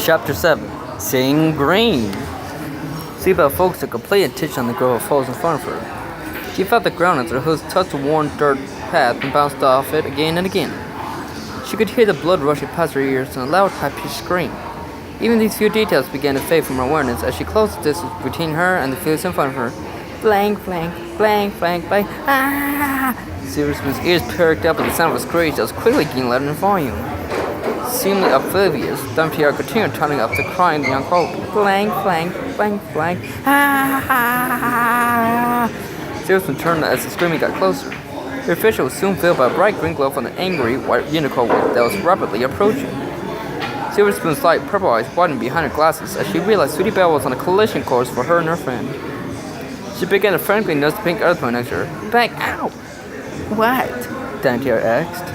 Chapter 7 Seeing Green. Seabell focused her complete attention on the grove of holes in front of her. She felt the ground as her hooves touched the worn dirt path and bounced off it again and again. She could hear the blood rushing past her ears and a loud, high-pitched scream. Even these few details began to fade from her awareness as she closed the distance between her and the fields in front of her. Blank, blank, blank, blank, blank. Ah! Silverspoon's ears perked up at the sound of a screech that was quickly getting louder in volume. Seemingly oblivious, Dumptier continued turning up the crying young hope. Blank, blank, blank, blank. Ah! Silverspoon turned as the screaming got closer. Her vision was soon filled by a bright green glow from the angry white unicorn that was rapidly approaching. Silverspoon's light purple eyes widened behind her glasses as she realized Sweetie Belle was on a collision course for her and her friend. She began to frantically nudge the pink earthworm next to her. Back out! What? Dumptier asked.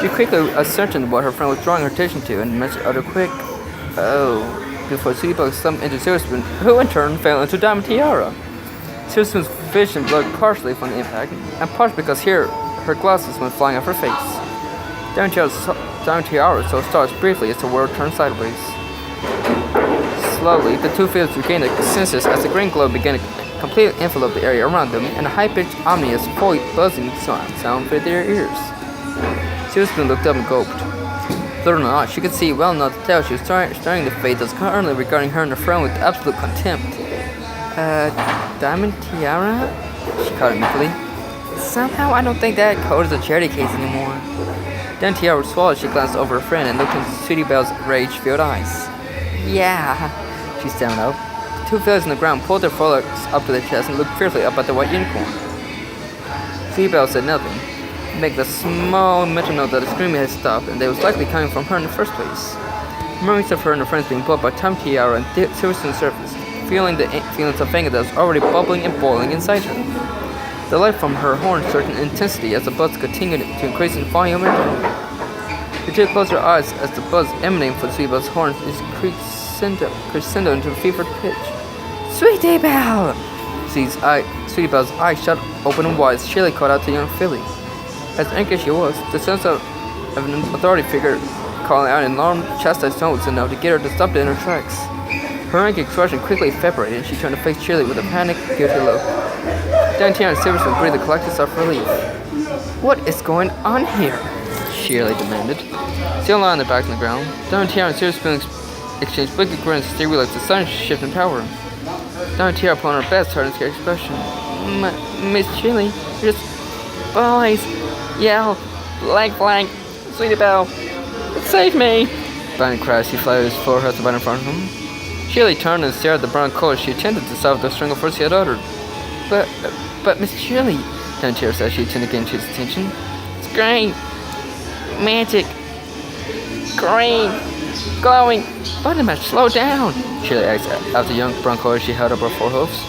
She quickly ascertained what her friend was drawing her attention to and mentioned other quick, "Oh," before Sweetie Belle slumped into Silverspoon, who in turn fell into Diamond Tiara. Silverspoon's vision blurred partially from the impact, and partially because here her glasses went flying off her face. Diamond Tiara saw stars briefly as the world turned sideways. Slowly, the two fields regained their senses as the green glow began to completely envelop the area around them, and a high-pitched, ominous, buzzing sound filled their ears. Silverspoon looked up and gulped. Believe it or not, she could see well enough to tell she was staring the fate that was currently regarding her and her friend with absolute contempt. Diamond Tiara? She called meekly. Somehow I don't think that code is a charity case anymore. Diamond Tiara swallowed. She glanced over her friend and looked into Sweetie Belle's rage-filled eyes. Yeah, she stammered out. The two fellows on the ground pulled their forelegs up to their chest and looked fearfully up at the white unicorn. Sweetie Belle said nothing. Make the small mental note that the screaming had stopped and that it was likely coming from her in the first place. Memories of her and her friends being brought by Diamond Tiara and Silverspoon surfaced, feelings of anger that was already bubbling and boiling inside her. The light from her horn surged in intensity as the buzz continued to increase in volume and tone. The two closed her eyes as the buzz emanating from Sweetie Belle's horns is crescendo into a fevered pitch. Sweetie Belle! Sweetie Belle's eyes shut open and wide as Shirley called out to young Philly. As angry as she was, the sense of an authority figure calling out in alarmed, chastised tone was enough to get her to stop dead in her tracks. Her angry expression quickly evaporated and she turned to face Shirley with a panicked, guilty look. Downtown and Silverspoon breathed a collective sigh of relief. What is going on here? Shirley demanded. Still lying on their backs on the ground, Downtown and Silverspoon exchanged wicked grins as they realized the sudden shift in power. Downtown put on her best hard and scared expression. Miss Shirley, you're just boys. Yell, blank, blank, Sweetie Belle, save me! Bunny cried as he flattened his forehead right in front of him. Shirley turned and stared at the brown coat as she attempted to solve the string of words he had uttered. But Miss Shirley, Downtier said as she attempted to gain his attention. It's green, magic, green, glowing. Button match, slow down, Shirley asked after the young brown coat as she held up her forehoofs.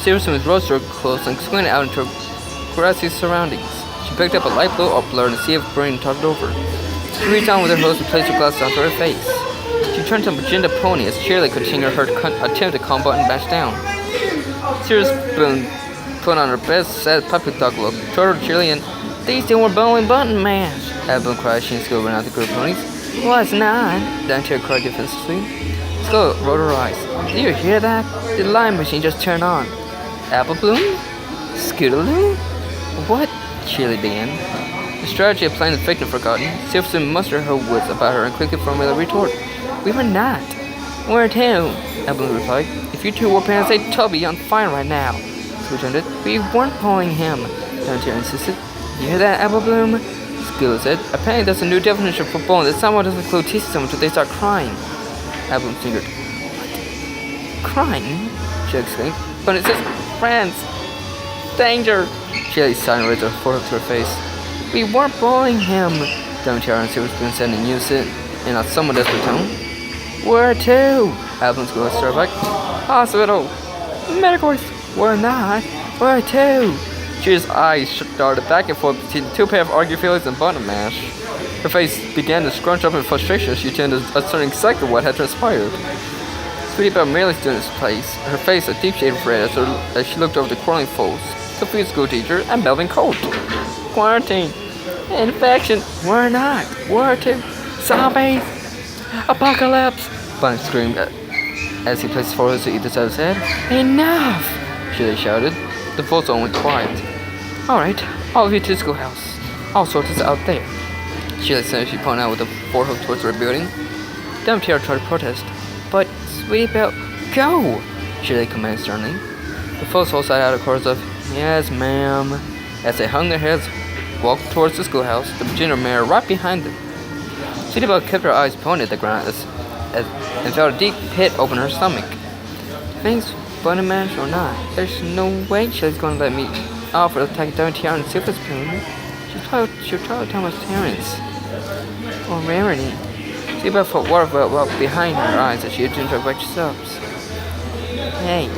Silverspoon rose to her close and squinted out into her grassy surroundings. She picked up a light blue upblur and a sea of green totted over. She reached down with her hose and placed her glasses onto her face. She turned to a magenta pony as Shirley continued her attempt to calm Button Bash down. Silverspoon put on her best sad puppy dog look, toward Shirley and these two were bowling Button Mash. Evelyn cried as she and Skill ran out the group of ponies. Well, it's not, Downtier cried defensively. Skill rolled her eyes. Do you hear that? The line machine just turned on. Apple Bloom? Scootaloo? What? Shirley began. The strategy of playing the victim forgotten, Silverspoon mustered her wits about her and quickly formulated a retort. We were not. Where to? Evelyn replied. If you two were paying to say Toby on fire right now. She returned. We weren't pulling him, Downtier insisted. You hear that, Apple Bloom? Skilla said. Apparently there's a new definition for bowling that someone doesn't include teasing someone until they start crying. Apple Bloom fingered. What? Crying? She exclaimed. But it says friends. Danger! Shirley sighed and raised her forehead to her face. We weren't bullying him, Downtier and Silverspoon said in unison in a somewhat desperate tone. Where to? Evelyn's go started back. Hospital. Medical. We're not. Where to? Shirley's eyes darted back and forth between the two pair of arguing feelings and Button Mash. Her face began to scrunch up in frustration as she attended to ascertain exactly what had transpired. Sweetie Belle merely stood in its place, her face a deep shade of red as she looked over the quarreling foes. Confused schoolteacher, and Melvin Colt. Quarantine. Infection. We're not. We're to. Zombies. Apocalypse! Bunny screamed as he placed his forehead to either side of his head. Enough! Shirley shouted. The full zone went quiet. Alright, all of you to the schoolhouse. All sorts is out there. Shirley said as she pointed out with a forehook towards the building. Dumb Tiara tried to protest. But, Sweetie Belle, go! Shirley commanded sternly. The folks all sighed out a chorus of, yes, ma'am. As they hung their heads, walked towards the schoolhouse, the Virginia mare right behind them. Sweetie Belle kept her eyes pointed at the ground and felt a deep pit open her stomach. Thanks, Bunny Mash or not, there's no way Shirley's going to let me off with attacking Dumb Tiara and Silver Spoon. She'll probably tell my parents. Or Rarity. Sweetie Belle felt water well behind her eyes as she attuned her wet subs. Hey.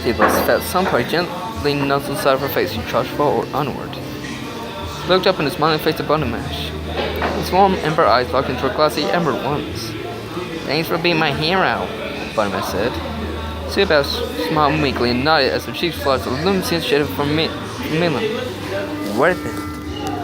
Sweetie Belle felt somebody gently nuzzle the side of her face. She trudged forward, onward. She looked up in the smiling face of Bunny Mash. His warm ember eyes locked into her glassy emerald ones. Thanks for being my hero, Bunny Mash said. Sweetie Belle smiled meekly and nodded as her cheeks flushed a luminous shade of vermilion. Worth it.